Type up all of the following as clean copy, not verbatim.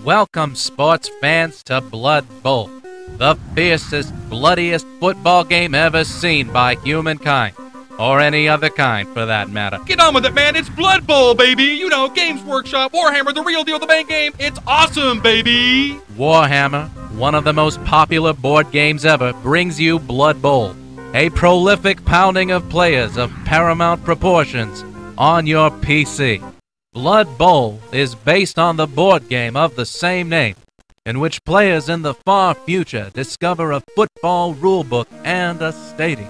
Welcome, sports fans, to Blood Bowl, the fiercest, bloodiest football game ever seen by humankind, or any other kind for that matter. Get on with it, man. It's Blood Bowl, baby. You know, Games Workshop, Warhammer, the real deal, the main game. It's awesome, baby. Warhammer, one of the most popular board games ever, brings you Blood Bowl, a prolific pounding of players of paramount proportions on your PC. Blood Bowl is based on the board game of the same name, in which players in the far future discover a football rulebook and a stadium.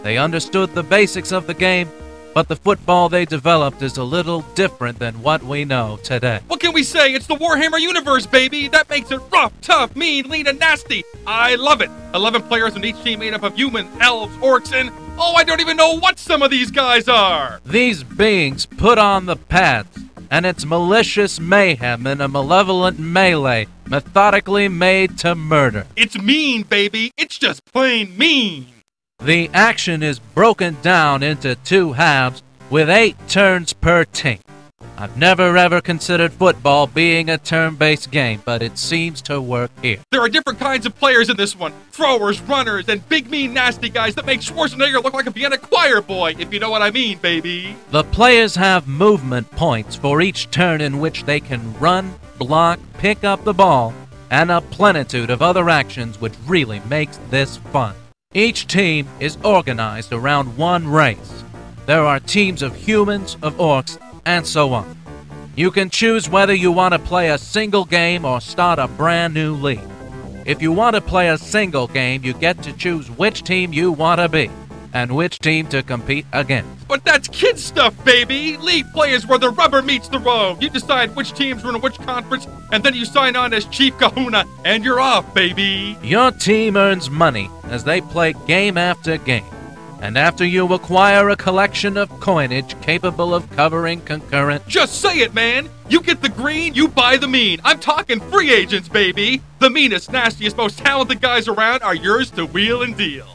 They understood the basics of the game, but the football they developed is a little different than what we know today. What can we say? It's the Warhammer universe, baby. That makes it rough, tough, mean, lean, and nasty. I love it. 11 players on each team made up of humans, elves, orcs, and I don't even know what some of these guys are. These beings put on the pads, and it's malicious mayhem in a malevolent melee methodically made to murder. It's mean, baby. It's just plain mean. The action is broken down into 2 halves with 8 turns per team. I've never ever considered football being a turn-based game, but it seems to work here. There are different kinds of players in this one. Throwers, runners, and big, mean, nasty guys that make Schwarzenegger look like a Vienna choir boy, if you know what I mean, baby. The players have movement points for each turn in which they can run, block, pick up the ball, and a plenitude of other actions which really makes this fun. Each team is organized around one race. There are teams of humans, of orcs, and so on. You can choose whether you want to play a single game or start a brand new league. If you want to play a single game, you get to choose which team you want to be and which team to compete against. But that's kid stuff, baby! League play is where the rubber meets the road. You decide which teams run in which conference, and then you sign on as Chief Kahuna, and you're off, baby! Your team earns money as they play game after game. And after you acquire a collection of coinage capable of covering concurrent... Just say it, man! You get the green, you buy the mean. I'm talking free agents, baby! The meanest, nastiest, most talented guys around are yours to wheel and deal.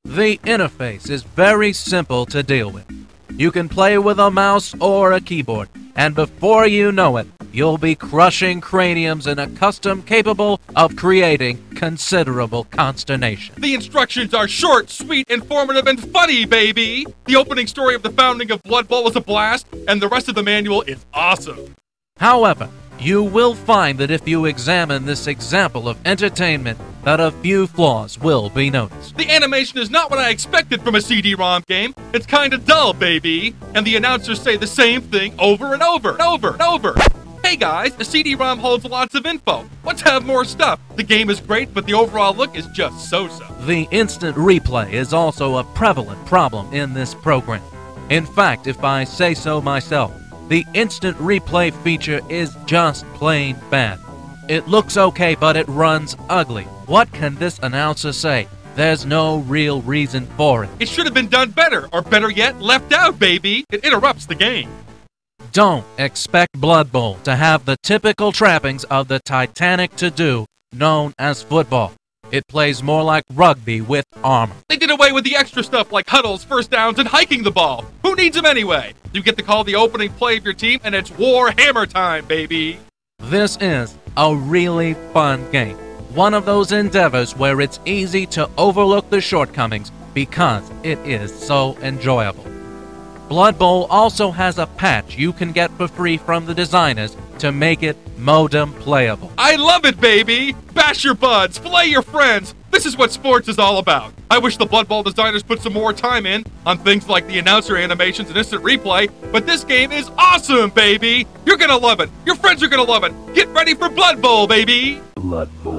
The interface is very simple to deal with. You can play with a mouse or a keyboard, and before you know it, you'll be crushing craniums in a custom capable of creating considerable consternation. The instructions are short, sweet, informative, and funny, baby! The opening story of the founding of Blood Bowl was a blast, and the rest of the manual is awesome. However, you will find that if you examine this example of entertainment, that a few flaws will be noticed. The animation is not what I expected from a CD-rom game. It's kinda dull, baby. And the announcers say the same thing over and over and over and over. Hey guys, a CD-ROM holds lots of info. Let's have more stuff. The game is great, but the overall look is just so-so. The instant replay is also a prevalent problem in this program. In fact, if I say so myself, the instant replay feature is just plain bad. It looks okay, but it runs ugly. What can this announcer say? There's no real reason for it. It should have been done better, or better yet, left out, baby. It interrupts the game. Don't expect Blood Bowl to have the typical trappings of the titanic to-do known as football. It plays more like rugby with armor. They did away with the extra stuff like huddles, first downs, and hiking the ball. Who needs them anyway? You get to call the opening play of your team, and it's Warhammer time, baby. This is a really fun game. One of those endeavors where it's easy to overlook the shortcomings because it is so enjoyable. Blood Bowl also has a patch you can get for free from the designers to make it modem playable. I love it, baby! Bash your buds, flay your friends. This is what sports is all about. I wish the Blood Bowl designers put some more time in on things like the announcer animations and instant replay, but this game is awesome, baby! You're gonna love it. Your friends are gonna love it. Get ready for Blood Bowl, baby! Blood Bowl.